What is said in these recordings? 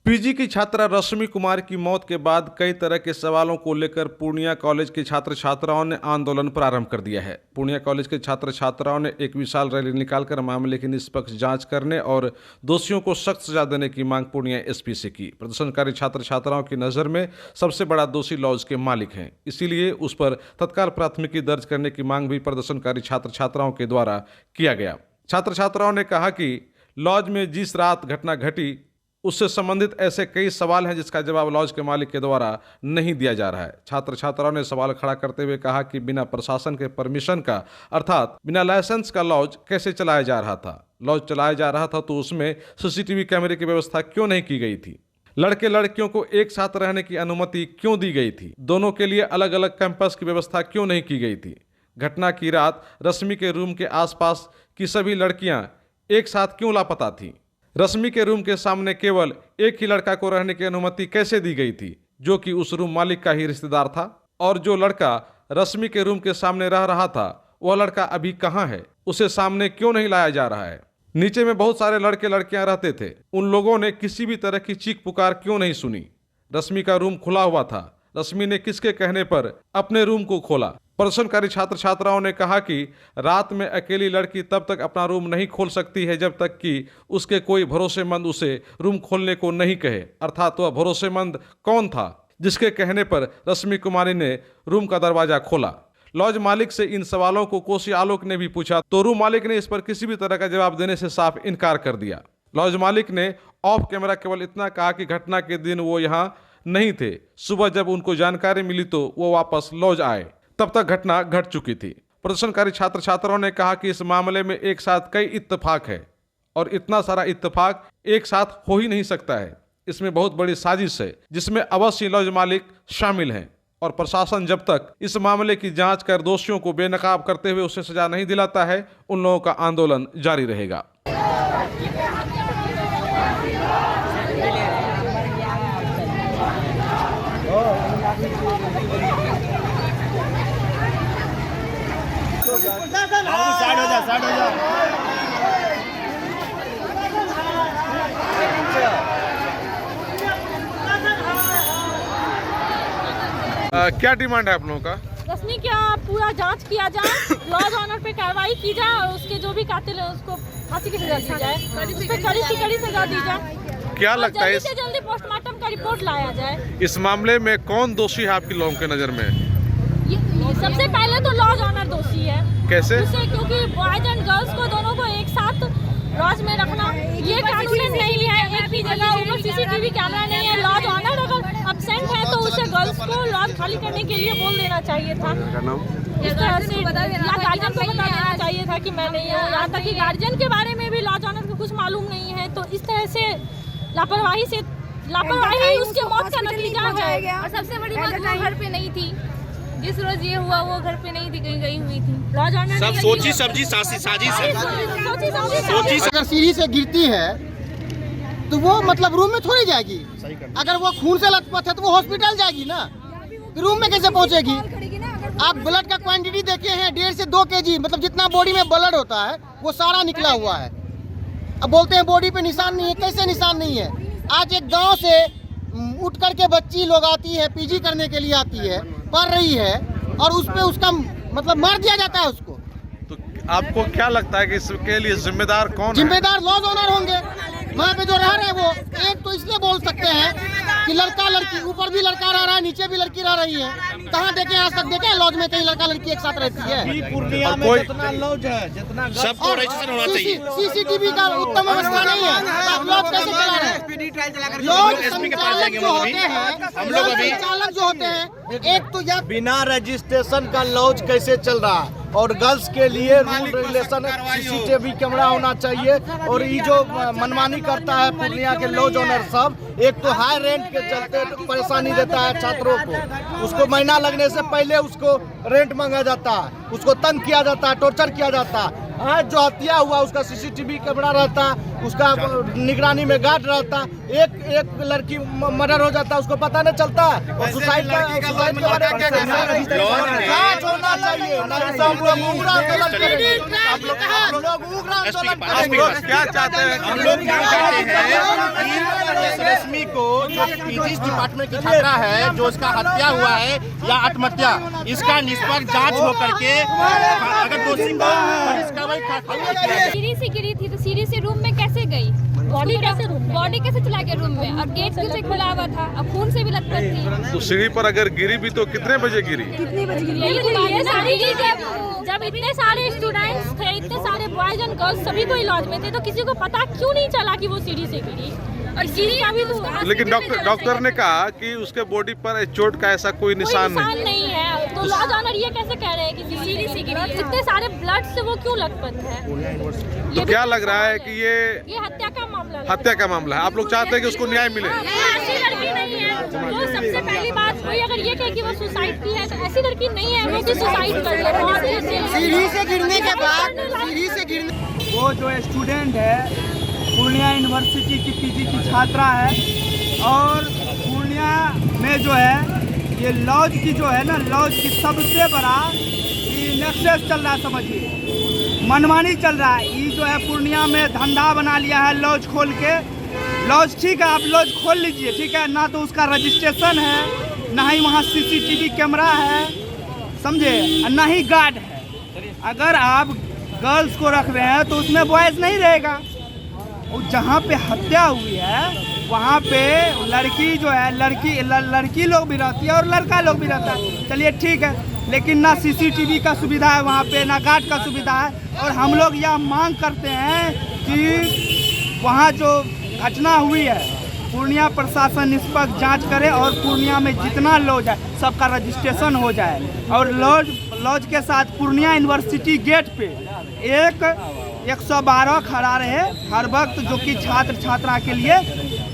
PG की छात्रा रश्मि कुमार की मौत के बाद कई तरह के सवालों को लेकर पूर्णिया कॉलेज के छात्र छात्राओं ने आंदोलन प्रारंभ कर दिया है। पूर्णिया कॉलेज के छात्र छात्राओं ने एक विशाल रैली निकालकर मामले की निष्पक्ष जांच करने और दोषियों को सख्त सजा देने की मांग पूर्णिया एसपी से की। प्रदर्शनकारी छात्र छात्राओं की नज़र में सबसे बड़ा दोषी लॉज के मालिक हैं, इसीलिए उस पर तत्काल प्राथमिकी दर्ज करने की मांग भी प्रदर्शनकारी छात्र छात्राओं के द्वारा किया गया। छात्र छात्राओं ने कहा कि लॉज में जिस रात घटना घटी उससे संबंधित ऐसे कई सवाल हैं जिसका जवाब लॉज के मालिक के द्वारा नहीं दिया जा रहा है। छात्र छात्राओं ने सवाल खड़ा करते हुए कहा कि बिना प्रशासन के परमिशन का अर्थात बिना लाइसेंस का लॉज कैसे चलाया जा रहा था। लॉज चलाया जा रहा था तो उसमें सीसीटीवी कैमरे की व्यवस्था क्यों नहीं की गई थी। लड़के लड़कियों को एक साथ रहने की अनुमति क्यों दी गई थी। दोनों के लिए अलग अलग कैंपस की व्यवस्था क्यों नहीं की गई थी। घटना की रात रश्मि के रूम के आसपास की सभी लड़कियां एक साथ क्यों लापता थीं। रश्मि के रूम के सामने केवल एक ही लड़का को रहने की अनुमति कैसे दी गई थी, जो कि उस रूम मालिक का ही रिश्तेदार था। और जो लड़का रश्मि के रूम के सामने रह रहा था वह लड़का अभी कहाँ है, उसे सामने क्यों नहीं लाया जा रहा है। नीचे में बहुत सारे लड़के लड़कियां रहते थे, उन लोगों ने किसी भी तरह की चीख पुकार क्यों नहीं सुनी। रश्मि का रूम खुला हुआ था, रश्मि ने किसके कहने पर अपने रूम को खोला। प्रदर्शनकारी छात्र छात्राओं ने कहा कि रात में अकेली लड़की तब तक अपना रूम नहीं खोल सकती है जब तक कि उसके कोई भरोसेमंद उसे रूम खोलने को नहीं कहे। अर्थात वह भरोसेमंद कौन था जिसके कहने पर रश्मि कुमारी ने रूम का दरवाजा खोला। लॉज मालिक से इन सवालों को कोसी आलोक ने भी पूछा तो रूम मालिक ने इस पर किसी भी तरह का जवाब देने से साफ इनकार कर दिया। लॉज मालिक ने ऑफ कैमरा केवल इतना कहा कि घटना के दिन वो यहाँ नहीं थे। सुबह जब उनको जानकारी मिली तो वो वापस लॉज आए, तब तक घटना घट चुकी थी। प्रदर्शनकारी छात्र छात्राओं ने कहा कि इस मामले में एक साथ कई इत्तेफाक है और इतना सारा इत्तेफाक एक साथ हो ही नहीं सकता है। इसमें बहुत बड़ी साजिश है जिसमें अवश्य लॉज मालिक शामिल हैं और प्रशासन जब तक इस मामले की जांच कर दोषियों को बेनकाब करते हुए उसे सजा नहीं दिलाता है, उन लोगों का आंदोलन जारी रहेगा। क्या डिमांड है आप लोगों का? रश्मि क्या पूरा जांच किया जाए, लॉज ऑनर पे कार्रवाई की जाए और उसके जो भी कातिल है उसको फांसी की सजा दी जाए, उस पे कड़ी से कड़ी सजा दी जाए। क्या लगता है जल्दी से जल्दी पोस्टमार्टम का रिपोर्ट लाया जाए। इस मामले में कौन दोषी है आपकी लोगों के नजर में? सबसे पहले तो लॉज ऑनर दोषी है। कैसे? क्योंकि बॉयज एंड गर्ल्स को दोनों को एक साथ लॉज में रखना ये कानून नहीं है। एक ही जगह ऊपर सीसीटीवी कैमरा नहीं है। लॉज ऑनर अगर अब्सेंट है तो उसे गर्ल्स को लॉज खाली करने के लिए बोल देना चाहिए था। इस तरह से गार्जियन को बता देना चाहिए था कि मैं नहीं हूँ। यहाँ तक कि गार्जियन के बारे में भी लॉज ऑनर को कुछ मालूम नहीं है, तो इस तरह से लापरवाही उसके मौत का नतीजा है। और सबसे बड़ी बात वो घर पे नहीं थी, जिस रोज ये हुआ वो घर पे नहीं थी, कहीं गई हुई थी। लॉज ऑनर सब सोची समझी साजिश है। अगर सीढ़ी से गिरती है तो वो मतलब रूम में थोड़ी जाएगी। अगर वो खून से लथपथ है तो वो हॉस्पिटल जाएगी ना, रूम में कैसे पहुंचेगी। आप ब्लड का क्वांटिटी देखे हैं 1.5 से 2 kg, मतलब जितना बॉडी में ब्लड होता है वो सारा निकला हुआ है। अब बोलते हैं बॉडी पे निशान नहीं है, कैसे निशान नहीं है। आज एक गांव से उठ करके बच्ची लोग आती है, पीजी करने के लिए आती है, पढ़ रही है और उस पे उसका मतलब मार दिया जाता है उसको। तो आपको क्या लगता है कि इसके लिए जिम्मेदार कौन है? जिम्मेदार लॉज ओनर होंगे। वहाँ पे जो रह रहे हैं वो एक तो इसलिए बोल सकते हैं कि लड़का लड़की, ऊपर भी लड़का रह रहा है नीचे भी लड़की रह रही है। कहाँ देखे आज तक देखे लॉज में कहीं लड़का लड़की एक साथ रहती है? पूर्णिया में जितना लॉज है, जितना सबको रजिस्टर होना चाहिए। सीसीटीवी का उत्तम व्यवस्था नहीं है, आप लॉज कैसे चला रहे हैं? लॉज संचालक जो होते हैं, संचालक जो होते हैं, एक तो या बिना रजिस्ट्रेशन का लॉज कैसे चल रहा है। और गर्ल्स के लिए रूल रेगुलेशन सीसीटीवी कैमरा होना चाहिए। और ये जो मनमानी करता है पूर्णिया के लॉज ओनर सब, एक तो हाई रेंट के चलते परेशानी देता है छात्रों को। उसको महीना लगने से पहले उसको रेंट मांगा जाता है, उसको तंग किया जाता है, टॉर्चर किया जाता है। आज जो हत्या हुआ उसका सीसीटीवी कैमरा रहता है, उसका निगरानी में गार्ड रहता है। एक लड़की मर्डर हो जाता है, उसको पता नहीं चलता है। और सुसाइड के बारे में जांच होना चाहिए। हम लोग उग्र आंदोलन करेंगे। क्या चाहते हैं? हम लोग क्या चाहते हैं कि रश्मि को जो फिजिक्स डिपार्टमेंट की छात्रा है जो इसका हत्या हुआ है या आत्महत्या, इसका निष्पक्ष जांच हो करके अगर दोषी को सीढ़ी से गिरी थी तो सीढ़ी से रूम में कैसे गई? बॉडी कैसे चला गया रूम में? और गेट से खुला हुआ था, अब खून से भी लथपथ थी। तो सीढ़ी पर अगर गिरी भी तो कितने बजे गिरी? जब इतने सारे स्टूडेंट्स थे, इतने सारे बॉयज एंड गर्ल्स सभी को इलाज में थे, तो किसी को पता क्यों नहीं चला कि वो सीढ़ी से गिरी? और सीढ़ी अभी लेकिन डॉक्टर ने कहा कि उसके बॉडी पर चोट का ऐसा कोई निशान नहीं है। तो लॉज ऑनर ये कैसे कह रहे हैं कि सीढ़ी से गिरी? इतने सारे ब्लड से वो क्यों लथपथ है? तो क्या लग रहा है कि ये हत्या का मामला है। हत्या का मामला है। आप लोग चाहते हैं कि उसको न्याय मिले? ऐसी लड़की नहीं है। तो सबसे पहली बात कोई अगर ये कहे कि वो सुसाइड की है तो ऐसी लड़की नहीं है वो कि सुसाइड कर ले। बहुत ही सीढ़ी से गिरने के बाद सीढ़ी से गिरने वो जो स्टूडेंट है पूर्णिया यूनिवर्सिटी की पीजी की छात्रा है और पूर्णिया में जो है ये लॉज की जो है ना, लॉज की सबसे बड़ा ये नेक्सस चल रहा है, समझिए मनमानी चल रहा है। ये जो है पूर्णिया में धंधा बना लिया है लॉज खोल के। लॉज ठीक है, आप लॉज खोल लीजिए, ठीक है ना, तो उसका रजिस्ट्रेशन है, ना ही वहाँ CCTV कैमरा है, समझे, ना ही गार्ड है। अगर आप गर्ल्स को रख रहे हैं तो उसमें बॉयज़ नहीं रहेगा। और जहाँ पे हत्या हुई है वहाँ पे लड़की जो है लड़की लोग भी रहती है और लड़का लोग भी रहता है, चलिए ठीक है, लेकिन ना CCTV का सुविधा है वहाँ पे, ना गार्ड का सुविधा है। और हम लोग यह मांग करते हैं कि वहाँ जो घटना हुई है पूर्णिया प्रशासन निष्पक्ष जांच करे और पूर्णिया में जितना लॉज है सबका रजिस्ट्रेशन हो जाए। और लॉज के साथ पूर्णिया यूनिवर्सिटी गेट पे 112 खड़ा रहे हर वक्त, जो कि छात्र छात्रा के लिए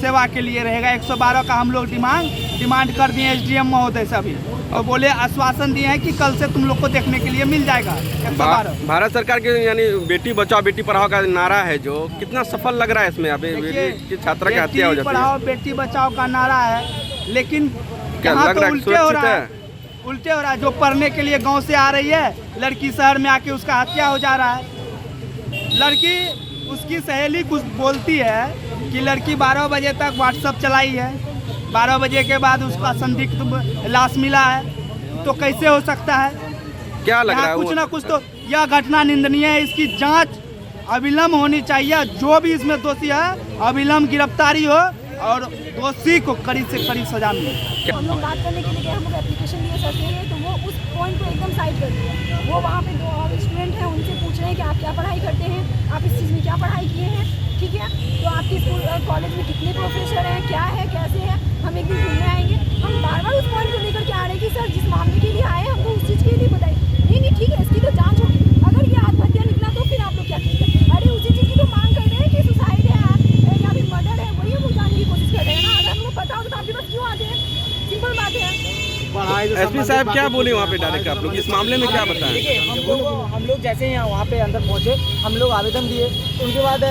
सेवा के लिए रहेगा। 112 का हम लोग डिमांड कर दिए SDM महोदय से अभी, और बोले आश्वासन दिए हैं कि कल से तुम लोग को देखने के लिए मिल जाएगा 112। भारत सरकार के यानी बेटी बचाओ बेटी पढ़ाओ का नारा है जो कितना सफल लग रहा है इसमें? अभी छात्रा की हत्या हो जाती है। पढ़ाओ बेटी बचाओ का नारा है, लेकिन क्या लग रहा है उल्टे हो रहा है, उल्टे हो रहा है। जो पढ़ने के लिए गाँव से आ रही है लड़की शहर में आके उसका हत्या हो जा रहा है। लड़की उसकी सहेली कुछ बोलती है कि लड़की 12 बजे तक व्हाट्सएप चलाई है, 12 बजे के बाद उसका संदिग्ध लाश मिला है, तो कैसे हो सकता है? क्या लग रहा है? कुछ ना कुछ तो यह घटना निंदनीय है, इसकी जांच अविलंब होनी चाहिए। जो भी इसमें दोषी है अविलंब गिरफ्तारी हो और दोषी को कड़ी से कड़ी सजा मिले। हम लोग बात करने के लिए हम लोग एप्लीकेशन दिए सर से, तो वो उस पॉइंट को एकदम साइड कर दिया। वो वहाँ पे 2 और स्टूडेंट हैं, उनसे पूछ रहे हैं कि आप क्या पढ़ाई करते हैं, आप इस चीज़ में क्या पढ़ाई किए हैं, ठीक है, तो आपके स्कूल कॉलेज में कितने प्रोफेसर हैं, क्या है, कैसे है, हम एक दिन घूमने आएंगे। हम बार बार उस पॉइंट को लेकर के आ रहे हैं कि सर जिस मामले के लिए आए हमको उस चीज़ के लिए बताइए। नहीं ठीक है, इसकी तो जाँच होगी, अगर ये आत्महत्या निकला तो फिर आप लोग क्या कीजिए? अरे उसी चीज़ की तो मांग कर रहे हैं कि सुसाइड है या फिर मर्डर है, वही हम जानने की कोशिश कर रहे हैं ना। अगर हमको पता हो तो आपके पास क्यों आते हैं? सिंपल बात है। SP साहब क्या बोले वहाँ पे डायरेक्ट? आप लोग इस मामले में क्या बताएं? देखिए हम लोग जैसे ही वहाँ पे अंदर पहुँचे हम लोग आवेदन दिए, उनके बाद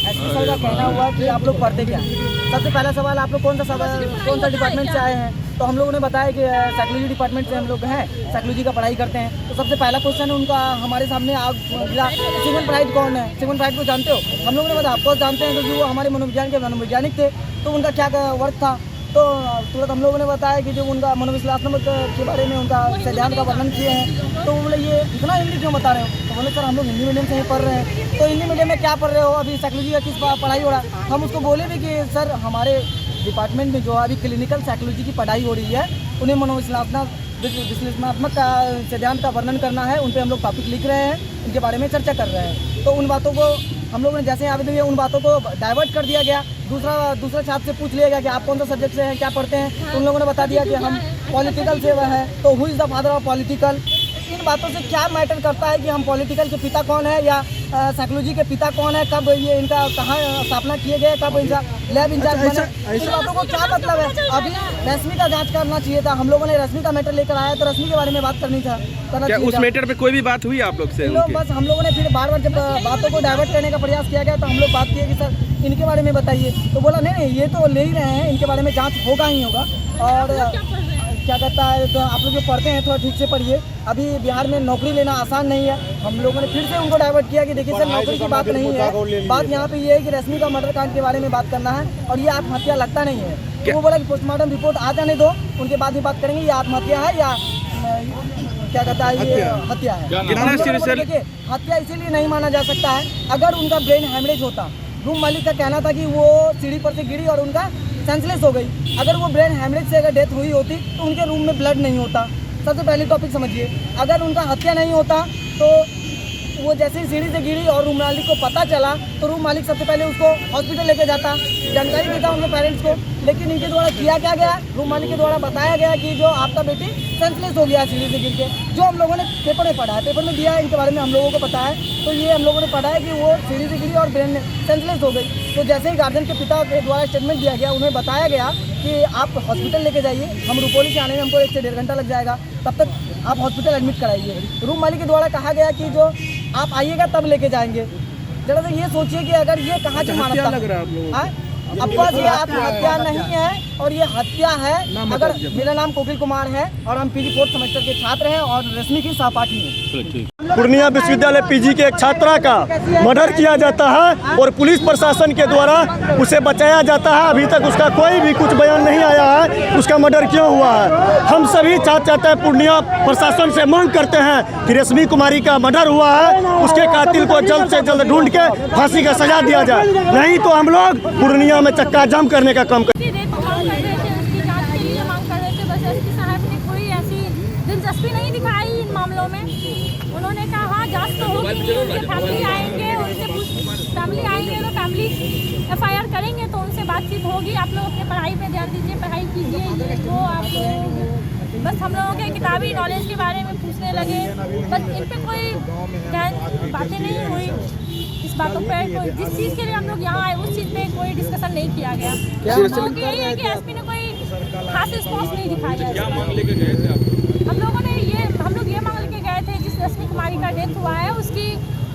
SP साहब का कहना हुआ कि आप लोग पढ़ते क्या? सबसे पहला सवाल, आप लोग कौन सा डिपार्टमेंट से आए हैं? तो हम लोगों ने बताया कि साइकोलॉजी डिपार्टमेंट से हम लोग हैं, साइकोलॉजी का पढ़ाई करते हैं। तो सबसे पहला क्वेश्चन उनका हमारे सामने सिमन फ्राइड कौन है? सिमन फ्राइड को जानते हो? हम लोगों ने बताया आपको जानते हैं, क्योंकि वो हमारे मनोविज्ञान के मनोवैज्ञानिक थे। तो उनका क्या वर्क था? तो तुरंत हम लोगों ने बताया कि जो उनका मनोविश्लेषणात्मक के बारे में उनका सिद्धांत का वर्णन किए हैं। तो बोले ये इतना हिंदी क्यों बता रहे हो? तो बोले सर हम लोग हिंदी मीडियम से ही पढ़ रहे हैं। तो हिंदी मीडियम में क्या पढ़ रहे हो? अभी साइकोलॉजी का किस पढ़ाई हो रहा है? हम उसको बोले भी कि सर हमारे डिपार्टमेंट में जो अभी क्लिनिकल साइकोलॉजी की पढ़ाई हो रही है, उन्हें विश्लेषणात्मक सिद्धांत का वर्णन करना है, उन पर हम लोग टॉपिक लिख रहे हैं, इनके बारे में चर्चा कर रहे हैं। तो उन बातों को हम लोगों ने जैसे आवेदन दिया उन बातों को डाइवर्ट कर दिया गया। दूसरा छात्र से पूछ लिया गया कि आप कौन सा सब्जेक्ट से हैं, क्या पढ़ते हैं? तो उन लोगों ने बता दिया कि हम पॉलिटिकल से है। तो who is the father of political? इन बातों से क्या मैटर करता है कि हम पॉलिटिकल के पिता कौन है या साइकोलॉजी के पिता कौन है, कब ये इनका कहाँ स्थापना किए गए, कब इनका लैब इंचार्ज बने, इन बातों को क्या मतलब है? अभी रश्मि का जांच करना चाहिए था। हम लोगों ने रश्मि का मैटर लेकर आया तो रश्मि के बारे में बात करनी था। क्या उस मैटर पे कोई भी बात हुई आप लोग से? बस हम लोगों ने फिर बार बार जब बातों को डाइवर्ट करने का प्रयास किया गया तो हम लोग बात किए कि सर इनके बारे में बताइए। तो बोला नहीं ये तो ले ही रहे हैं, इनके बारे में जाँच होगा ही होगा। और क्या कहता है, तो आप लोग जो पढ़ते हैं थोड़ा ठीक से पढ़िए। अभी बिहार में नौकरी लेना आसान नहीं है। हम लोगों ने फिर से उनको डाइवर्ट किया कि देखिए सर नौकरी की बात नहीं है, बात यहाँ पे ये है कि रश्मि का मर्डर कांड के बारे में बात करना है और ये आत्महत्या लगता नहीं है। तो वो बोला कि पोस्टमार्टम रिपोर्ट आ जाने दो, उनके बाद ही बात करेंगे ये आत्महत्या है या क्या कहता है ये हत्या है। कितना सीरियस? देखिए हत्या इसीलिए नहीं माना जा सकता है, अगर उनका ब्रेन हैमरेज होता, रूम मालिक का कहना था कि वो सीढ़ी पर से गिरी और उनका सेंसलेस हो गई, अगर वो ब्रेन हैमरेज से अगर डेथ हुई होती तो उनके रूम में ब्लड नहीं होता। सबसे पहले टॉपिक समझिए, अगर उनका हत्या नहीं होता तो वो जैसे ही सीढ़ी से गिरी और रूम मालिक को पता चला तो रूम मालिक सबसे पहले उसको हॉस्पिटल लेके जाता, जानकारी देता उनके पेरेंट्स को, लेकिन इनके द्वारा किया क्या गया, रूम मालिक के द्वारा बताया गया कि जो आपका बेटी सेंसलेस हो गया सीढ़ी से गिर के, जो हम लोगों ने पेपर में पढ़ा है, पेपर में दिया है, इनके बारे में हम लोगों को पता है, तो ये हम लोगों ने पढ़ा है कि वो सीढ़ी से गिरी और ब्रेन सेंसलेस हो गई। तो जैसे ही गार्जियन के पिता के द्वारा स्टेटमेंट दिया गया, उन्हें बताया गया कि आप हॉस्पिटल लेके जाइए, हम रुपौली से आने में हमको 1 से 1.5 घंटा लग जाएगा, तब तक आप हॉस्पिटल एडमिट कराइए। रूम मालिक के द्वारा कहा गया कि जो आप आइएगा तब लेके जाएंगे। जरा से ये सोचिए कि अगर ये कहाँ की मानवता लग रहा है, अब बस ये आत्महत्या नहीं है और ये हत्या है। अगर मेरा नाम कोकिल कुमार है और हम पीजी 4th सेमेस्टर के छात्र हैं और रश्मि की सहपाठी हैं। पूर्णिया विश्वविद्यालय पीजी के एक छात्रा का मर्डर किया जाता है और पुलिस प्रशासन के द्वारा उसे बचाया जाता है। अभी तक उसका कोई भी कुछ बयान नहीं आया है उसका मर्डर क्यों हुआ है। हम सभी छात्र छात्रा पूर्णिया प्रशासन से मांग करते हैं कि रश्मि कुमारी का मर्डर हुआ है, उसके कातिल को जल्द से जल्द ढूंढ के फांसी का सजा दिया जाए, नहीं तो हम लोग पूर्णिया में चक्का जाम करने का काम दिलचस्पी नहीं दिखाई इन मामलों में। उन्होंने कहा जांच तो होगी, उनके फैमिली आएंगे, उनसे फैमिली आएंगे तो फैमिली FIR करेंगे तो उनसे बातचीत होगी। आप लोग अपने पढ़ाई पे ध्यान दीजिए, पढ़ाई कीजिए। ये तो आप लोग बस हम लोगों के किताबी नॉलेज के बारे में पूछने लगे, बस इन पे कोई बातें नहीं हुई। इस बातों पर कोई जिस चीज़ के लिए हम लोग यहाँ आए उस चीज़ पे कोई डिस्कशन नहीं किया गया। हम लोगों की यही है कि SP ने कोई खास रिस्पॉन्स नहीं दिखाया। हम लोग ये मांग लेके गए थे जिस रश्मि कुमारी का डेथ हुआ है उसकी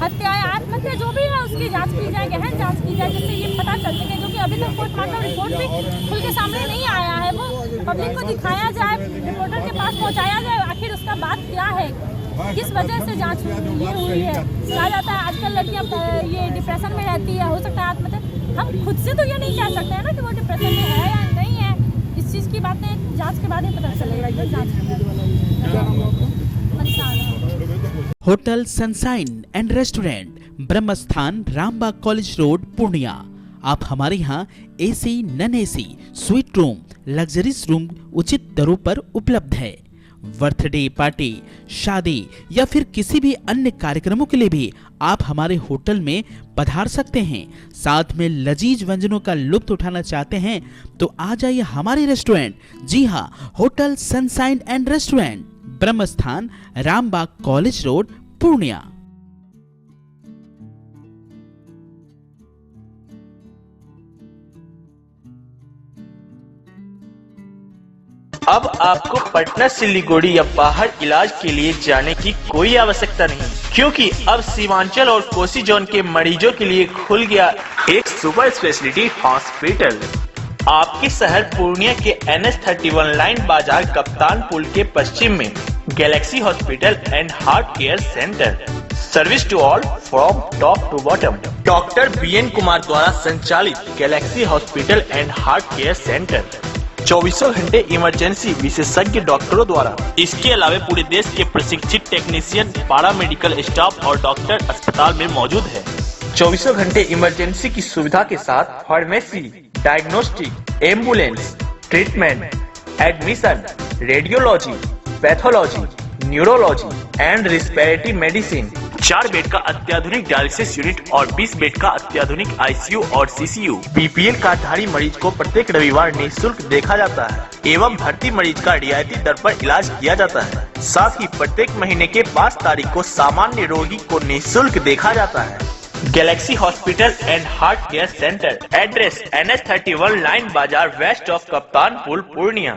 हत्या या आत्महत्या जो भी है उसकी जांच की जाए, गहन जांच की जाए, जिससे ये पता चल सके, जो कि अभी तक पोस्टमार्टम रिपोर्ट भी खुल के सामने नहीं आया है, वो पब्लिक को दिखाया जाए, रिपोर्टर के पास पहुंचाया जाए, आखिर उसका बात क्या है, किस वजह से जांच ये हुई है। कहा जाता है आजकल लड़कियां ये डिप्रेशन में रहती है, हो सकता है आत्महत्या। हम खुद से तो ये नहीं कह सकते हैं ना कि वो डिप्रेशन में है या नहीं है। इस चीज़ की बातें जांच के बाद ही पता चलेगा। Hotel sunshine and restaurant, Brahmasthan, Rambagh college road, Purnia. आप हमारे यहाँ AC, non AC, suite room, luxuries room उचित दरों पर उपलब्ध है। बर्थडे पार्टी, शादी या फिर किसी भी अन्य कार्यक्रमों के लिए भी आप हमारे होटल में पधार सकते हैं। साथ में लजीज व्यंजनों का लुत्फ उठाना चाहते हैं तो आ जाइए हमारे रेस्टोरेंट। जी हाँ, hotel sunshine and restaurant, Brahmasthan, Rambagh college road, Purnia. अब आपको पटना, सिलीगुड़ी या बाहर इलाज के लिए जाने की कोई आवश्यकता नहीं, क्योंकि अब सीमांचल और कोसी जोन के मरीजों के लिए खुल गया एक सुपर स्पेशलिटी हॉस्पिटल। आपके शहर पूर्णिया के NH31 लाइन बाजार कप्तान पुल के पश्चिम में Galaxy Hospital and Heart Care Centre. Service to all from top to bottom. Doctor BN Kumar द्वारा संचालित Galaxy Hospital and Heart Care Centre 24 घंटे इमरजेंसी विशेषज्ञ डॉक्टरों द्वारा। इसके अलावा पूरे देश के प्रशिक्षित टेक्नीशियन, पारा मेडिकल स्टाफ और डॉक्टर अस्पताल में मौजूद है। 24 घंटे इमरजेंसी की सुविधा के साथ pharmacy, diagnostic, ambulance, treatment, admission, radiology, pathology, neurology and respiratory medicine. 4 bed का अत्याधुनिक डायलिसिस यूनिट और 20 बेड का अत्याधुनिक ICU और CCU। BPL कार्डधारी मरीज को प्रत्येक रविवार निःशुल्क देखा जाता है एवं भर्ती मरीज का रियायती दर पर इलाज किया जाता है। साथ ही प्रत्येक महीने के 5 तारीख को सामान्य रोगी को निःशुल्क देखा जाता है। Galaxy Hospital and Heart Care centre, address NH31 line बाजार, वेस्ट ऑफ कप्तान पुल, पूर्णिया।